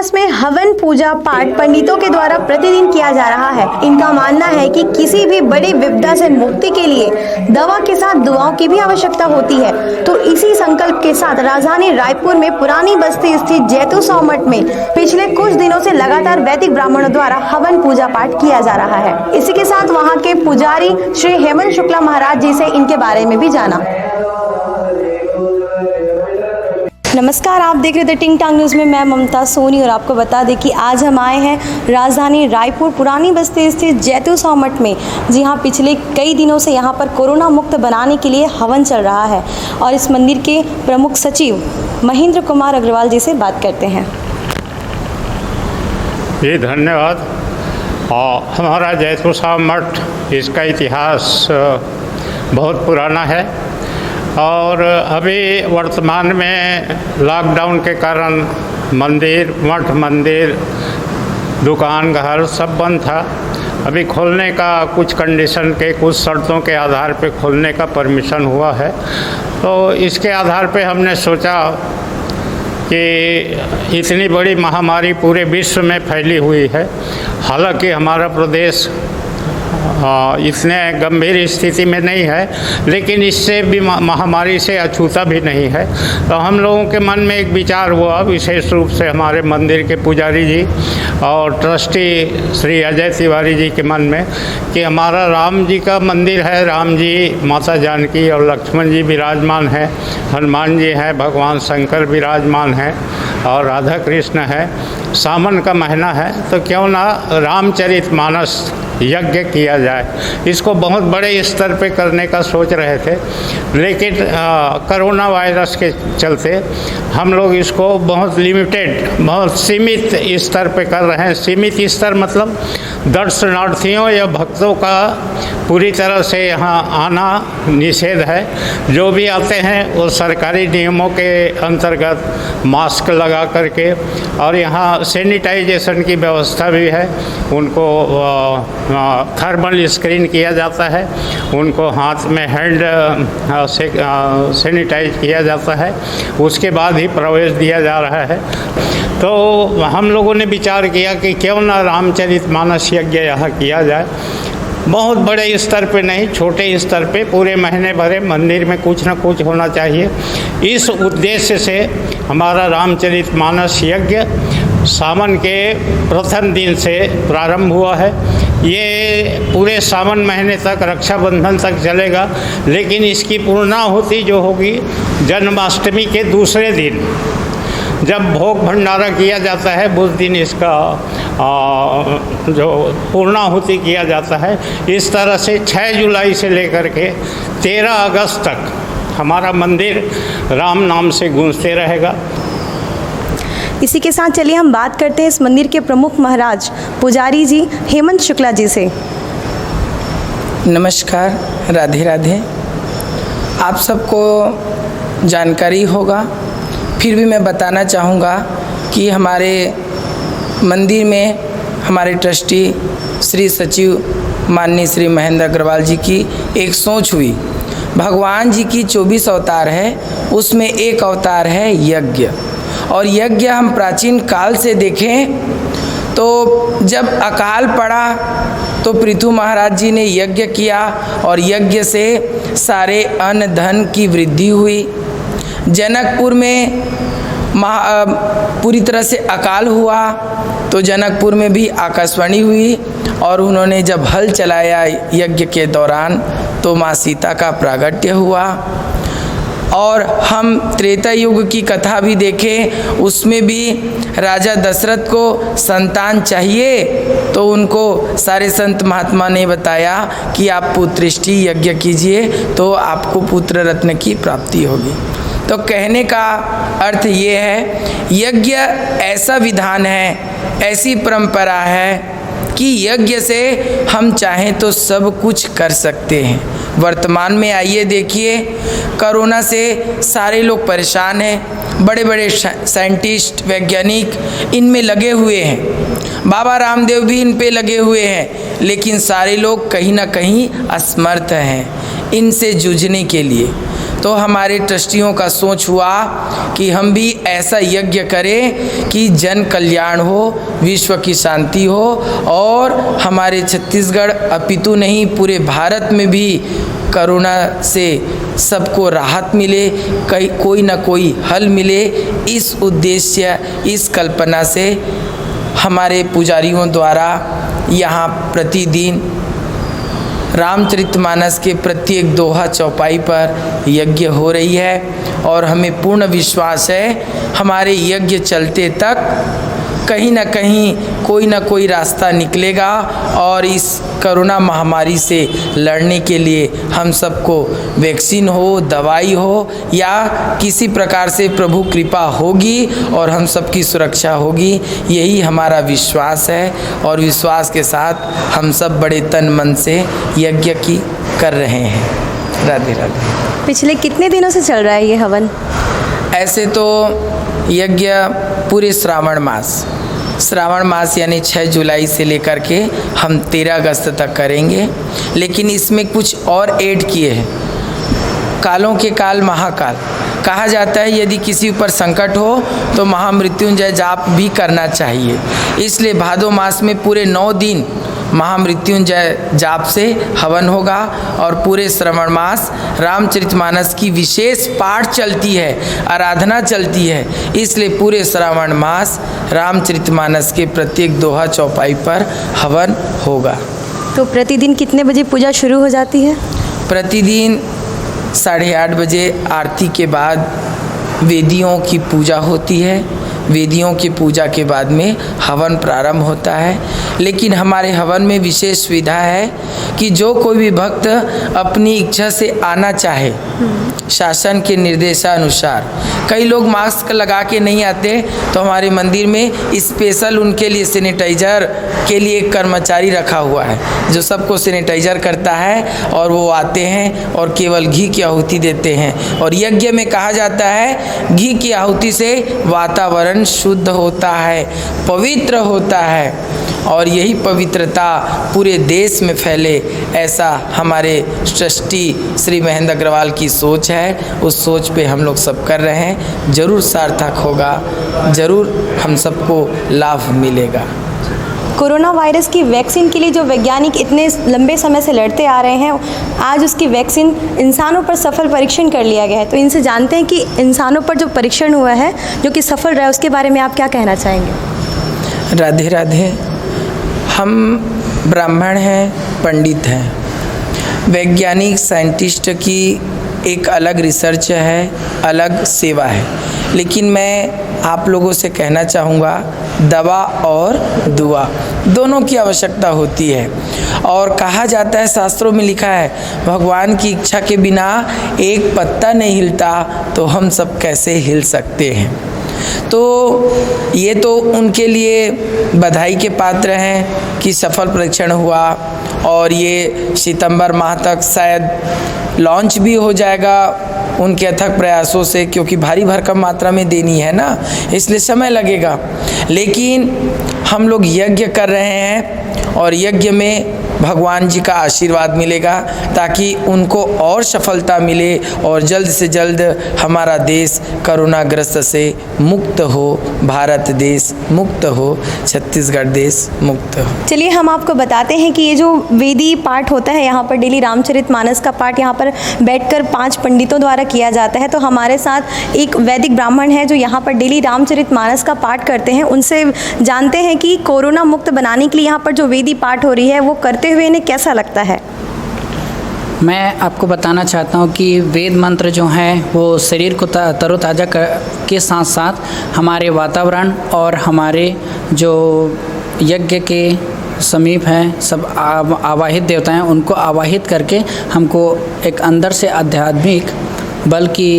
मास में हवन पूजा पाठ पंडितों के द्वारा प्रतिदिन किया जा रहा है। इनका मानना है कि किसी भी बड़ी विपदा से मुक्ति के लिए दवा के साथ दुआओं की भी आवश्यकता होती है। तो इसी संकल्प के साथ राजधानी रायपुर में पुरानी बस्ती स्थित जैतू सौ मठ में पिछले कुछ दिनों से लगातार वैदिक ब्राह्मणों द्वारा हवन पूजा पाठ किया जा रहा है। इसी के साथ वहाँ के पुजारी श्री हेमंत शुक्ला महाराज जी से इनके बारे में भी जाना। नमस्कार, आप देख रहे थे टिंग टांग न्यूज़ में मैं ममता सोनी। और आपको बता दें कि आज हम आए हैं राजधानी रायपुर पुरानी बस्ती स्थित जैतू सौ मठ में, जी हाँ, पिछले कई दिनों से यहाँ पर कोरोना मुक्त बनाने के लिए हवन चल रहा है। और इस मंदिर के प्रमुख सचिव महेंद्र कुमार अग्रवाल जी से बात करते हैं। जी धन्यवाद। हमारा जैतू सौ मठ, इसका इतिहास बहुत पुराना है और अभी वर्तमान में लॉकडाउन के कारण मठ मंदिर दुकान घर सब बंद था। अभी खोलने का कुछ कंडीशन के कुछ शर्तों के आधार पे खोलने का परमिशन हुआ है। तो इसके आधार पे हमने सोचा कि इतनी बड़ी महामारी पूरे विश्व में फैली हुई है, हालांकि हमारा प्रदेश इतने गंभीर स्थिति में नहीं है, लेकिन इससे भी महामारी से अछूता भी नहीं है। तो हम लोगों के मन में एक विचार हुआ, विशेष रूप से हमारे मंदिर के पुजारी जी और ट्रस्टी श्री अजय तिवारी जी के मन में, कि हमारा राम जी का मंदिर है, राम जी, माता जानकी और लक्ष्मण जी विराजमान हैं, हनुमान जी हैं, भगवान शंकर विराजमान हैं और राधा कृष्ण है। सावन का महीना है, तो क्यों ना रामचरितमानस यज्ञ किया जाए। इसको बहुत बड़े स्तर पे करने का सोच रहे थे, लेकिन कोरोना वायरस के चलते हम लोग इसको बहुत लिमिटेड, बहुत सीमित स्तर पे कर रहे हैं। सीमित स्तर मतलब दर्शनार्थियों या भक्तों का पूरी तरह से यहाँ आना निषेध है। जो भी आते हैं वो सरकारी नियमों के अंतर्गत मास्क लगा करके, और यहाँ सैनिटाइजेशन की व्यवस्था भी है। उनको थर्मल स्क्रीन किया जाता है, उनको हाथ में हैंड सैनिटाइज किया जाता है, उसके बाद ही प्रवेश दिया जा रहा है। तो हम लोगों ने विचार किया कि क्यों ना रामचरितमानस यज्ञ यहाँ किया जाए। बहुत बड़े स्तर पे नहीं, छोटे स्तर पे पूरे महीने भरे मंदिर में कुछ ना कुछ होना चाहिए। इस उद्देश्य से हमारा रामचरितमानस यज्ञ सावन के प्रथम दिन से प्रारंभ हुआ है। ये पूरे सावन महीने तक, रक्षाबंधन तक चलेगा, लेकिन इसकी पूर्णाहुति जो होगी जन्माष्टमी के दूसरे दिन, जब भोग भंडारा किया जाता है, उस दिन इसका जो पूर्णाहुति किया जाता है। इस तरह से 6 जुलाई से लेकर के 13 अगस्त तक हमारा मंदिर राम नाम से गूंजते रहेगा। इसी के साथ चलिए हम बात करते हैं इस मंदिर के प्रमुख महाराज पुजारी जी हेमंत शुक्ला जी से। नमस्कार, राधे राधे। आप सबको जानकारी होगा, फिर भी मैं बताना चाहूँगा कि हमारे मंदिर में हमारे ट्रस्टी श्री सचिव माननीय श्री महेंद्र अग्रवाल जी की एक सोच हुई। भगवान जी की 24 अवतार है, उसमें एक अवतार है यज्ञ। और यज्ञ हम प्राचीन काल से देखें तो जब अकाल पड़ा तो पृथु महाराज जी ने यज्ञ किया और यज्ञ से सारे अन्न धन की वृद्धि हुई। जनकपुर में पूरी तरह से अकाल हुआ तो जनकपुर में भी आकाशवाणी हुई और उन्होंने जब हल चलाया यज्ञ के दौरान तो माँ सीता का प्रागट्य हुआ। और हम त्रेता युग की कथा भी देखें, उसमें भी राजा दशरथ को संतान चाहिए तो उनको सारे संत महात्मा ने बताया कि आप पुत्रेष्टि यज्ञ कीजिए तो आपको पुत्र रत्न की प्राप्ति होगी। तो कहने का अर्थ ये है, यज्ञ ऐसा विधान है, ऐसी परंपरा है कि यज्ञ से हम चाहें तो सब कुछ कर सकते हैं। वर्तमान में आइए देखिए, कोरोना से सारे लोग परेशान हैं, बड़े बड़े साइंटिस्ट वैज्ञानिक इनमें लगे हुए हैं, बाबा रामदेव भी इन पे लगे हुए हैं, लेकिन सारे लोग कहीं ना कहीं असमर्थ हैं इनसे जूझने के लिए। तो हमारे ट्रस्टियों का सोच हुआ कि हम भी ऐसा यज्ञ करें कि जन कल्याण हो, विश्व की शांति हो और हमारे छत्तीसगढ़ अपितु नहीं पूरे भारत में भी कोरोना से सबको राहत मिले, कोई ना कोई हल मिले। इस उद्देश्य, इस कल्पना से हमारे पुजारियों द्वारा यहाँ प्रतिदिन रामचरितमानस के प्रत्येक दोहा चौपाई पर यज्ञ हो रही है और हमें पूर्ण विश्वास है हमारे यज्ञ चलते तक कहीं ना कहीं कोई ना कोई रास्ता निकलेगा और इस कोरोना महामारी से लड़ने के लिए हम सबको वैक्सीन हो, दवाई हो या किसी प्रकार से प्रभु कृपा होगी और हम सबकी सुरक्षा होगी, यही हमारा विश्वास है। और विश्वास के साथ हम सब बड़े तन मन से यज्ञ की कर रहे हैं। राधे राधे। पिछले कितने दिनों से चल रहा है ये हवन? ऐसे तो यज्ञ पूरे श्रावण मास यानी 6 जुलाई से लेकर के हम 13 अगस्त तक करेंगे, लेकिन इसमें कुछ और ऐड किए हैं। कालों के काल महाकाल कहा जाता है, यदि किसी ऊपर संकट हो तो महामृत्युंजय जाप भी करना चाहिए। इसलिए भादो मास में पूरे 9 दिन महामृत्युंजय जाप से हवन होगा और पूरे श्रावण मास रामचरितमानस की विशेष पाठ चलती है, आराधना चलती है। इसलिए पूरे श्रावण मास रामचरितमानस के प्रत्येक दोहा चौपाई पर हवन होगा। तो प्रतिदिन कितने बजे पूजा शुरू हो जाती है? प्रतिदिन 8:30 बजे आरती के बाद वेदियों की पूजा होती है। वेदियों की पूजा के बाद में हवन प्रारंभ होता है। लेकिन हमारे हवन में विशेष सुविधा है कि जो कोई भी भक्त अपनी इच्छा से आना चाहे, शासन के निर्देशानुसार, कई लोग मास्क लगा के नहीं आते तो हमारे मंदिर में स्पेशल उनके लिए सैनिटाइजर के लिए एक कर्मचारी रखा हुआ है जो सबको सैनिटाइजर करता है और वो आते हैं और केवल घी की आहुति देते हैं। और यज्ञ में कहा जाता है घी की आहुति से वातावरण शुद्ध होता है, पवित्र होता है और यही पवित्रता पूरे देश में फैले, ऐसा हमारे ट्रस्टी श्री महेंद्र अग्रवाल की सोच है। उस सोच पे हम लोग सब कर रहे हैं, ज़रूर सार्थक होगा, ज़रूर हम सबको लाभ मिलेगा। कोरोना वायरस की वैक्सीन के लिए जो वैज्ञानिक इतने लंबे समय से लड़ते आ रहे हैं, आज उसकी वैक्सीन इंसानों पर सफल परीक्षण कर लिया गया है। तो इनसे जानते हैं कि इंसानों पर जो परीक्षण हुआ है जो कि सफल रहा है, उसके बारे में आप क्या कहना चाहेंगे? राधे राधे। हम ब्राह्मण हैं, पंडित हैं, वैज्ञानिक साइंटिस्ट की एक अलग रिसर्च है, अलग सेवा है। लेकिन मैं आप लोगों से कहना चाहूँगा, दवा और दुआ दोनों की आवश्यकता होती है। और कहा जाता है, शास्त्रों में लिखा है, भगवान की इच्छा के बिना एक पत्ता नहीं हिलता, तो हम सब कैसे हिल सकते हैं। तो ये तो उनके लिए बधाई के पात्र हैं कि सफल परीक्षण हुआ और ये सितंबर माह तक शायद लॉन्च भी हो जाएगा उनके अथक प्रयासों से, क्योंकि भारी भरकम मात्रा में देनी है ना, इसलिए समय लगेगा। लेकिन हम लोग यज्ञ कर रहे हैं और यज्ञ में भगवान जी का आशीर्वाद मिलेगा ताकि उनको और सफलता मिले और जल्द से जल्द हमारा देश कोरोनाग्रस्त से मुक्त हो, भारत देश मुक्त हो, छत्तीसगढ़ देश मुक्त हो। चलिए हम आपको बताते हैं कि ये जो वेदी पाठ होता है यहाँ पर डेली रामचरितमानस का पाठ यहाँ पर बैठकर 5 पंडितों द्वारा किया जाता है। तो हमारे साथ एक वैदिक ब्राह्मण है जो यहाँ पर डेली रामचरितमानस का पाठ करते हैं। उनसे जानते हैं कि कोरोना मुक्त बनाने के लिए यहाँ पर जो वेदी पाठ हो रही है वो करते हुए इन्हें कैसा लगता है। मैं आपको बताना चाहता हूँ कि वेद मंत्र जो हैं वो शरीर को तरोताज़ा के साथ साथ हमारे वातावरण और हमारे जो यज्ञ के समीप हैं सब आवाहित देवता हैं, उनको आवाहित करके हमको एक अंदर से आध्यात्मिक बल की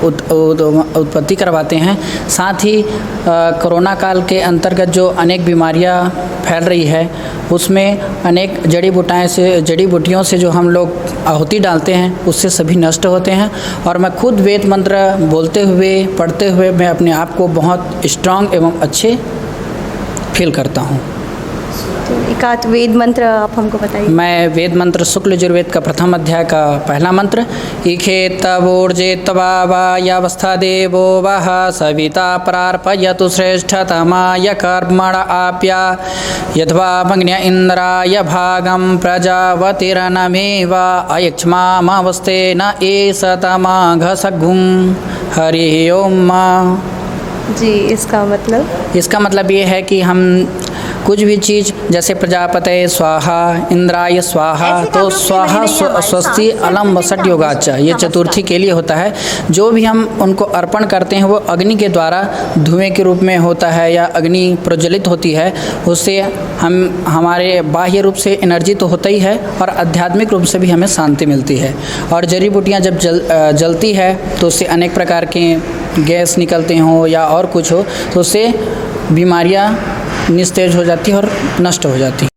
उत्पत्ति करवाते हैं। साथ ही कोरोना काल के अंतर्गत जो अनेक बीमारियां फैल रही है उसमें अनेक जड़ी बूटियों से जो हम लोग आहुति डालते हैं उससे सभी नष्ट होते हैं। और मैं खुद वेद मंत्र बोलते हुए पढ़ते हुए मैं अपने आप को बहुत स्ट्रांग एवं अच्छे फील करता हूँ। तो एक आध वेद मंत्र आप हमको बताइए। मैं वेद मंत्र शुक्ल यजुर्वेद का प्रथम अध्याय का पहला मंत्र, इखे तवोर्जित्वावायावस्था देवो वः सविता प्रार्पयतु श्रेष्ठतमाय कर्मण आप्या यद्वामग्न्य इन्द्राय भागं प्रजावतिरनमेव अयक्ष्मामवस्तेन एषतमाघसगुं। हरि ओम। जी, इसका मतलब? इसका मतलब ये है कि हम कुछ भी चीज़ जैसे प्रजापते स्वाहा इंद्राय स्वाहा, तो स्वाहा स्वस्ति अलम वसट योगाच, ये चतुर्थी के लिए होता है। जो भी हम उनको अर्पण करते हैं वो अग्नि के द्वारा धुएं के रूप में होता है या अग्नि प्रज्वलित होती है, उससे हम हमारे बाह्य रूप से एनर्जी तो होता ही है और आध्यात्मिक रूप से भी हमें शांति मिलती है। और जड़ी बूटियाँ जब जलती है तो उससे अनेक प्रकार के गैस निकलते हों या और कुछ हो, तो उससे बीमारियाँ निस्तेज हो जाती है और नष्ट हो जाती है।